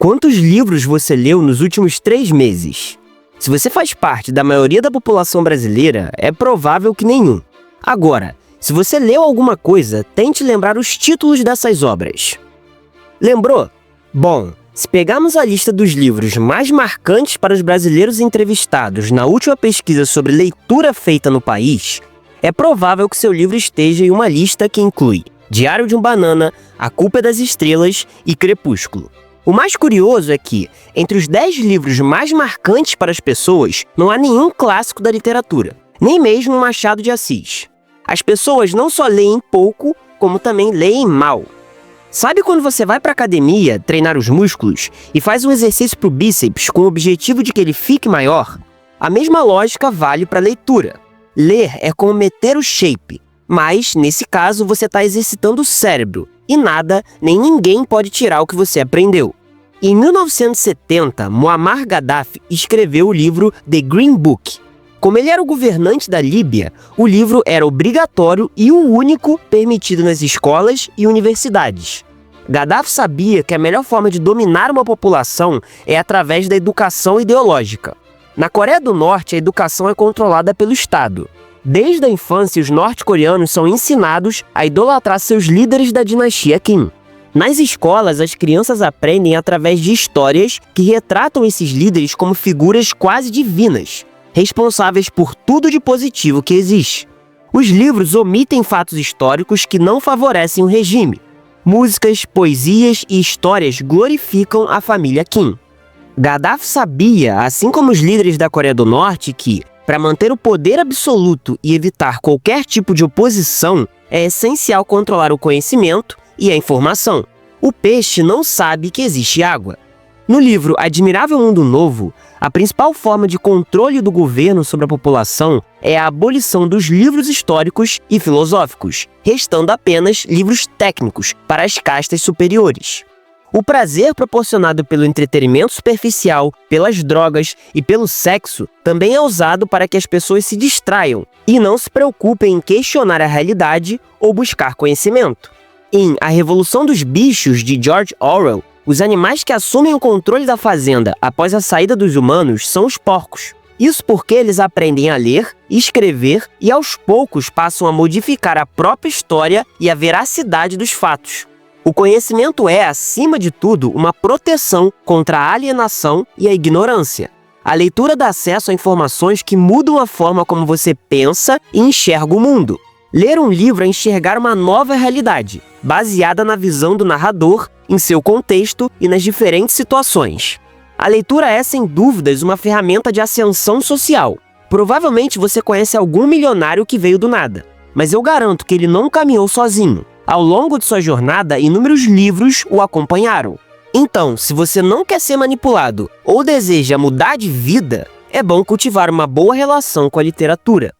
Quantos livros você leu nos últimos 3 meses? Se você faz parte da maioria da população brasileira, é provável que nenhum. Agora, se você leu alguma coisa, tente lembrar os títulos dessas obras. Lembrou? Bom, se pegarmos a lista dos livros mais marcantes para os brasileiros entrevistados na última pesquisa sobre leitura feita no país, é provável que seu livro esteja em uma lista que inclui Diário de um Banana, A Culpa é das Estrelas e Crepúsculo. O mais curioso é que, entre os 10 livros mais marcantes para as pessoas, não há nenhum clássico da literatura, nem mesmo Machado de Assis. As pessoas não só leem pouco, como também leem mal. Sabe quando você vai para a academia treinar os músculos e faz um exercício para o bíceps com o objetivo de que ele fique maior? A mesma lógica vale para a leitura. Ler é como meter o shape, mas, nesse caso, você está exercitando o cérebro, e nada, nem ninguém pode tirar o que você aprendeu. Em 1970, Muammar Gaddafi escreveu o livro The Green Book. Como ele era o governante da Líbia, o livro era obrigatório e o único permitido nas escolas e universidades. Gaddafi sabia que a melhor forma de dominar uma população é através da educação ideológica. Na Coreia do Norte, a educação é controlada pelo Estado. Desde a infância, os norte-coreanos são ensinados a idolatrar seus líderes da dinastia Kim. Nas escolas, as crianças aprendem através de histórias que retratam esses líderes como figuras quase divinas, responsáveis por tudo de positivo que existe. Os livros omitem fatos históricos que não favorecem o regime. Músicas, poesias e histórias glorificam a família Kim. Gaddafi sabia, assim como os líderes da Coreia do Norte, que, para manter o poder absoluto e evitar qualquer tipo de oposição, é essencial controlar o conhecimento e a informação. O peixe não sabe que existe água. No livro Admirável Mundo Novo, a principal forma de controle do governo sobre a população é a abolição dos livros históricos e filosóficos, restando apenas livros técnicos para as castas superiores. O prazer proporcionado pelo entretenimento superficial, pelas drogas e pelo sexo também é usado para que as pessoas se distraiam e não se preocupem em questionar a realidade ou buscar conhecimento. Em A Revolução dos Bichos, de George Orwell, os animais que assumem o controle da fazenda após a saída dos humanos são os porcos. Isso porque eles aprendem a ler, escrever e aos poucos passam a modificar a própria história e a veracidade dos fatos. O conhecimento é, acima de tudo, uma proteção contra a alienação e a ignorância. A leitura dá acesso a informações que mudam a forma como você pensa e enxerga o mundo. Ler um livro é enxergar uma nova realidade, baseada na visão do narrador, em seu contexto e nas diferentes situações. A leitura é, sem dúvidas, uma ferramenta de ascensão social. Provavelmente você conhece algum milionário que veio do nada, mas eu garanto que ele não caminhou sozinho. Ao longo de sua jornada, inúmeros livros o acompanharam. Então, se você não quer ser manipulado ou deseja mudar de vida, é bom cultivar uma boa relação com a literatura.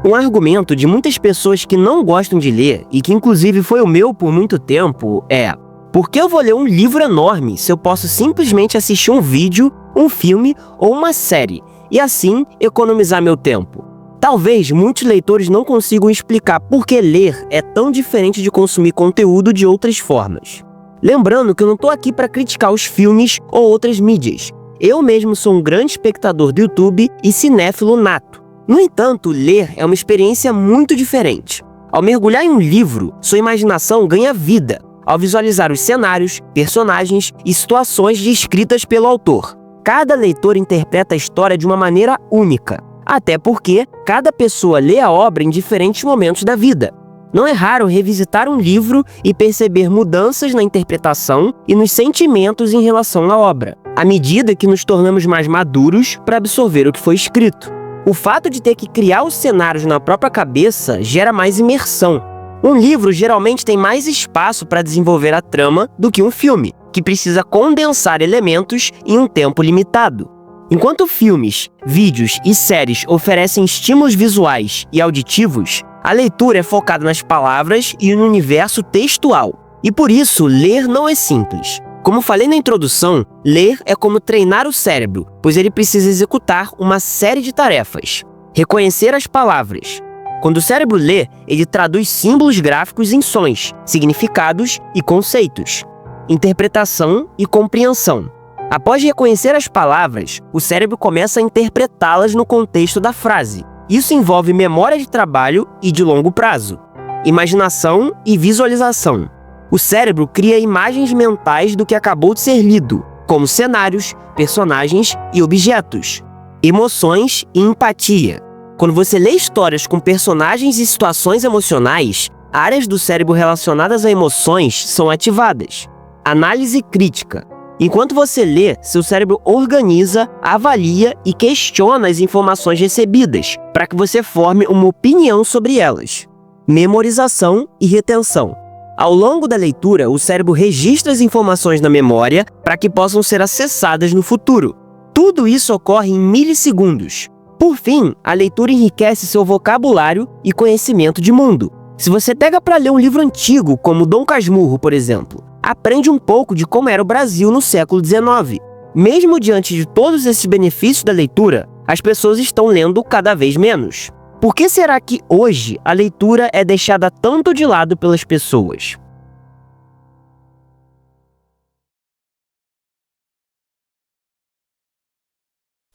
Um argumento de muitas pessoas que não gostam de ler, e que inclusive foi o meu por muito tempo, é: por que eu vou ler um livro enorme se eu posso simplesmente assistir um vídeo, um filme ou uma série, e assim economizar meu tempo? Talvez muitos leitores não consigam explicar por que ler é tão diferente de consumir conteúdo de outras formas. Lembrando que eu não estou aqui para criticar os filmes ou outras mídias. Eu mesmo sou um grande espectador do YouTube e cinéfilo nato. No entanto, ler é uma experiência muito diferente. Ao mergulhar em um livro, sua imaginação ganha vida, ao visualizar os cenários, personagens e situações descritas pelo autor. Cada leitor interpreta a história de uma maneira única, até porque cada pessoa lê a obra em diferentes momentos da vida. Não é raro revisitar um livro e perceber mudanças na interpretação e nos sentimentos em relação à obra, à medida que nos tornamos mais maduros para absorver o que foi escrito. O fato de ter que criar os cenários na própria cabeça gera mais imersão. Um livro geralmente tem mais espaço para desenvolver a trama do que um filme, que precisa condensar elementos em um tempo limitado. Enquanto filmes, vídeos e séries oferecem estímulos visuais e auditivos, a leitura é focada nas palavras e no universo textual. E por isso, ler não é simples. Como falei na introdução, ler é como treinar o cérebro, pois ele precisa executar uma série de tarefas. Reconhecer as palavras, Quando o cérebro lê, ele traduz símbolos gráficos em sons, significados e conceitos. Interpretação e compreensão. Após reconhecer as palavras, o cérebro começa a interpretá-las no contexto da frase. Isso envolve memória de trabalho e de longo prazo. Imaginação e visualização. O cérebro cria imagens mentais do que acabou de ser lido, como cenários, personagens e objetos. Emoções e empatia. Quando você lê histórias com personagens e situações emocionais, áreas do cérebro relacionadas a emoções são ativadas. Análise crítica. Enquanto você lê, seu cérebro organiza, avalia e questiona as informações recebidas, para que você forme uma opinião sobre elas. Memorização e retenção. Ao longo da leitura, o cérebro registra as informações na memória para que possam ser acessadas no futuro. Tudo isso ocorre em milissegundos. Por fim, a leitura enriquece seu vocabulário e conhecimento de mundo. Se você pega para ler um livro antigo, como Dom Casmurro, por exemplo, aprende um pouco de como era o Brasil no século XIX. Mesmo diante de todos esses benefícios da leitura, as pessoas estão lendo cada vez menos. Por que será que hoje a leitura é deixada tanto de lado pelas pessoas?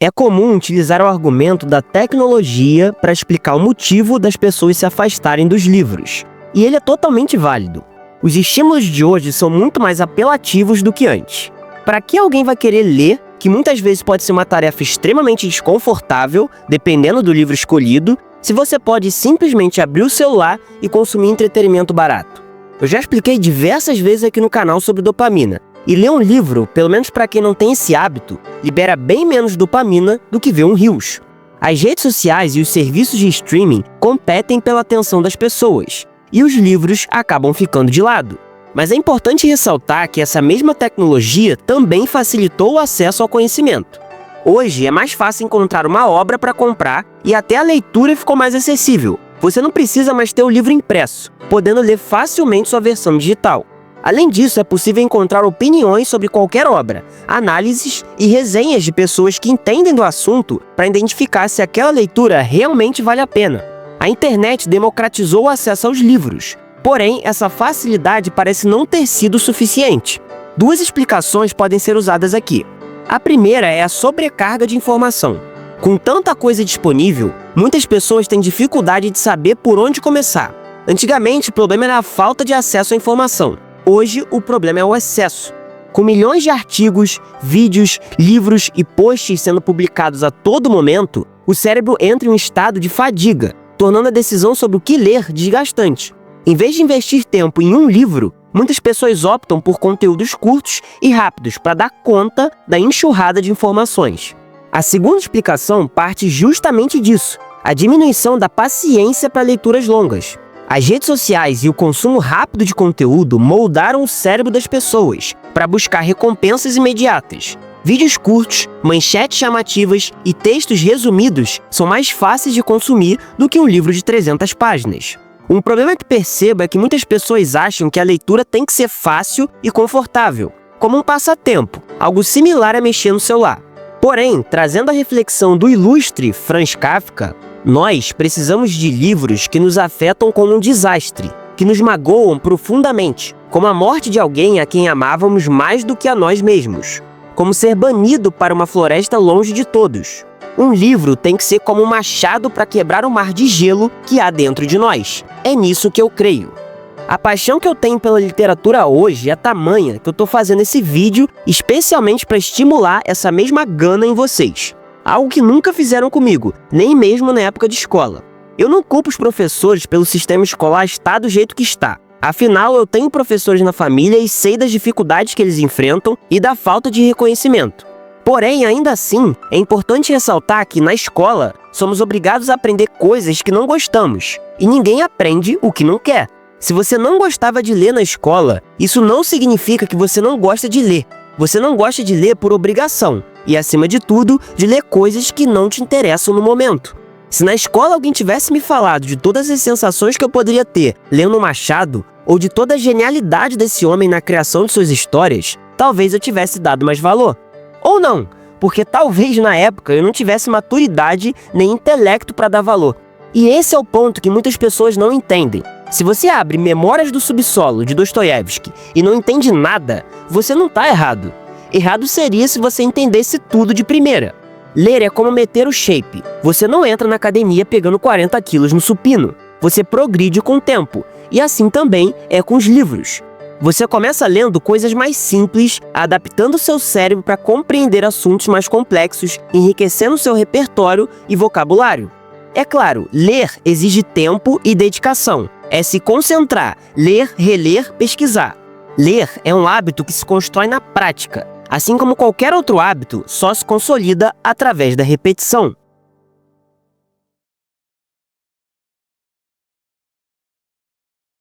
É comum utilizar o argumento da tecnologia para explicar o motivo das pessoas se afastarem dos livros. E ele é totalmente válido. Os estímulos de hoje são muito mais apelativos do que antes. Para que alguém vai querer ler, que muitas vezes pode ser uma tarefa extremamente desconfortável, dependendo do livro escolhido, se você pode simplesmente abrir o celular e consumir entretenimento barato? Eu já expliquei diversas vezes aqui no canal sobre dopamina. E ler um livro, pelo menos para quem não tem esse hábito, libera bem menos dopamina do que ver um Reels. As redes sociais e os serviços de streaming competem pela atenção das pessoas, e os livros acabam ficando de lado. Mas é importante ressaltar que essa mesma tecnologia também facilitou o acesso ao conhecimento. Hoje é mais fácil encontrar uma obra para comprar e até a leitura ficou mais acessível. Você não precisa mais ter o livro impresso, podendo ler facilmente sua versão digital. Além disso, é possível encontrar opiniões sobre qualquer obra, análises e resenhas de pessoas que entendem do assunto para identificar se aquela leitura realmente vale a pena. A internet democratizou o acesso aos livros, porém, essa facilidade parece não ter sido suficiente. Duas explicações podem ser usadas aqui. A primeira é a sobrecarga de informação. Com tanta coisa disponível, muitas pessoas têm dificuldade de saber por onde começar. Antigamente, o problema era a falta de acesso à informação. Hoje, o problema é o excesso. Com milhões de artigos, vídeos, livros e posts sendo publicados a todo momento, o cérebro entra em um estado de fadiga, tornando a decisão sobre o que ler desgastante. Em vez de investir tempo em um livro, muitas pessoas optam por conteúdos curtos e rápidos para dar conta da enxurrada de informações. A segunda explicação parte justamente disso, a diminuição da paciência para leituras longas. As redes sociais e o consumo rápido de conteúdo moldaram o cérebro das pessoas para buscar recompensas imediatas. Vídeos curtos, manchetes chamativas e textos resumidos são mais fáceis de consumir do que um livro de 300 páginas. Um problema que percebo é que muitas pessoas acham que a leitura tem que ser fácil e confortável, como um passatempo, algo similar a mexer no celular. Porém, trazendo a reflexão do ilustre Franz Kafka, nós precisamos de livros que nos afetam como um desastre, que nos magoam profundamente, como a morte de alguém a quem amávamos mais do que a nós mesmos, como ser banido para uma floresta longe de todos. Um livro tem que ser como um machado para quebrar o mar de gelo que há dentro de nós. É nisso que eu creio. A paixão que eu tenho pela literatura hoje é tamanha que eu estou fazendo esse vídeo especialmente para estimular essa mesma gana em vocês. Algo que nunca fizeram comigo, nem mesmo na época de escola. Eu não culpo os professores pelo sistema escolar estar do jeito que está. Afinal, eu tenho professores na família e sei das dificuldades que eles enfrentam e da falta de reconhecimento. Porém, ainda assim, é importante ressaltar que, na escola, somos obrigados a aprender coisas que não gostamos, e ninguém aprende o que não quer. Se você não gostava de ler na escola, isso não significa que você não gosta de ler. Você não gosta de ler por obrigação, e, acima de tudo, de ler coisas que não te interessam no momento. Se na escola alguém tivesse me falado de todas as sensações que eu poderia ter lendo Machado, ou de toda a genialidade desse homem na criação de suas histórias, talvez eu tivesse dado mais valor. Ou não, porque talvez na época eu não tivesse maturidade nem intelecto para dar valor. E esse é o ponto que muitas pessoas não entendem. Se você abre Memórias do Subsolo, de Dostoiévski, e não entende nada, você não está errado. Errado seria se você entendesse tudo de primeira. Ler é como meter o shape. Você não entra na academia pegando 40 quilos no supino. Você progride com o tempo. E assim também é com os livros. Você começa lendo coisas mais simples, adaptando seu cérebro para compreender assuntos mais complexos, enriquecendo seu repertório e vocabulário. É claro, ler exige tempo e dedicação. É se concentrar, ler, reler, pesquisar. Ler é um hábito que se constrói na prática. Assim como qualquer outro hábito, só se consolida através da repetição.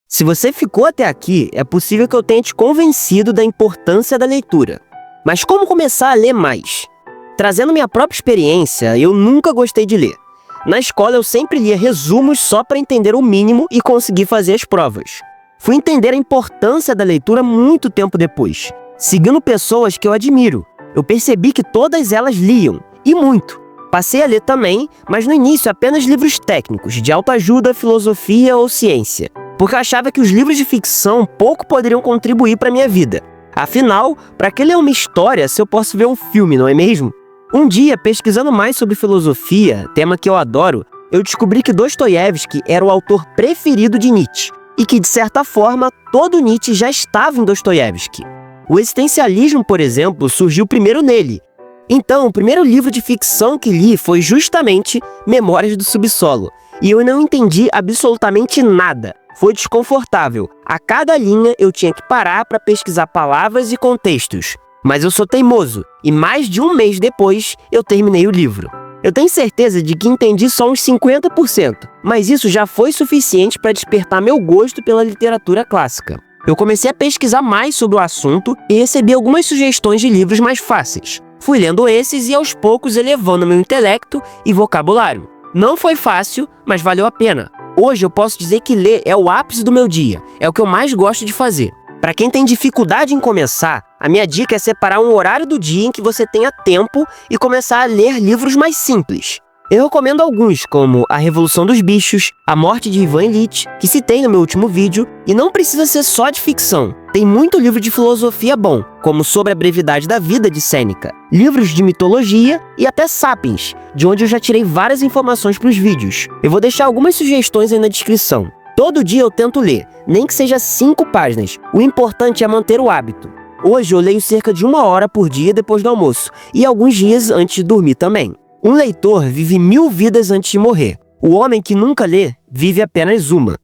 Se você ficou até aqui, é possível que eu tenha te convencido da importância da leitura. Mas como começar a ler mais? Trazendo minha própria experiência, eu nunca gostei de ler. Na escola eu sempre lia resumos só para entender o mínimo e conseguir fazer as provas. Fui entender a importância da leitura muito tempo depois, seguindo pessoas que eu admiro. Eu percebi que todas elas liam, e muito. Passei a ler também, mas no início apenas livros técnicos, de autoajuda, filosofia ou ciência, porque eu achava que os livros de ficção pouco poderiam contribuir para minha vida. Afinal, para que ler uma história se eu posso ver um filme, não é mesmo? Um dia, pesquisando mais sobre filosofia, tema que eu adoro, eu descobri que Dostoiévski era o autor preferido de Nietzsche, e que, de certa forma, todo Nietzsche já estava em Dostoiévski. O existencialismo, por exemplo, surgiu primeiro nele. Então, o primeiro livro de ficção que li foi justamente Memórias do Subsolo, e eu não entendi absolutamente nada. Foi desconfortável. A cada linha eu tinha que parar para pesquisar palavras e contextos. Mas eu sou teimoso, e mais de um mês depois, eu terminei o livro. Eu tenho certeza de que entendi só uns 50%, mas isso já foi suficiente para despertar meu gosto pela literatura clássica. Eu comecei a pesquisar mais sobre o assunto e recebi algumas sugestões de livros mais fáceis. Fui lendo esses e aos poucos elevando meu intelecto e vocabulário. Não foi fácil, mas valeu a pena. Hoje eu posso dizer que ler é o ápice do meu dia, é o que eu mais gosto de fazer. Para quem tem dificuldade em começar, a minha dica é separar um horário do dia em que você tenha tempo e começar a ler livros mais simples. Eu recomendo alguns, como A Revolução dos Bichos, A Morte de Ivan Ilitch, que citei no meu último vídeo, e não precisa ser só de ficção. Tem muito livro de filosofia bom, como Sobre a Brevidade da Vida, de Sêneca, livros de mitologia e até Sapiens, de onde eu já tirei várias informações para os vídeos. Eu vou deixar algumas sugestões aí na descrição. Todo dia eu tento ler, nem que seja 5 páginas. O importante é manter o hábito. Hoje eu leio cerca de 1 hora por dia depois do almoço, e alguns dias antes de dormir também. Um leitor vive 1000 vidas antes de morrer. O homem que nunca lê, vive apenas uma.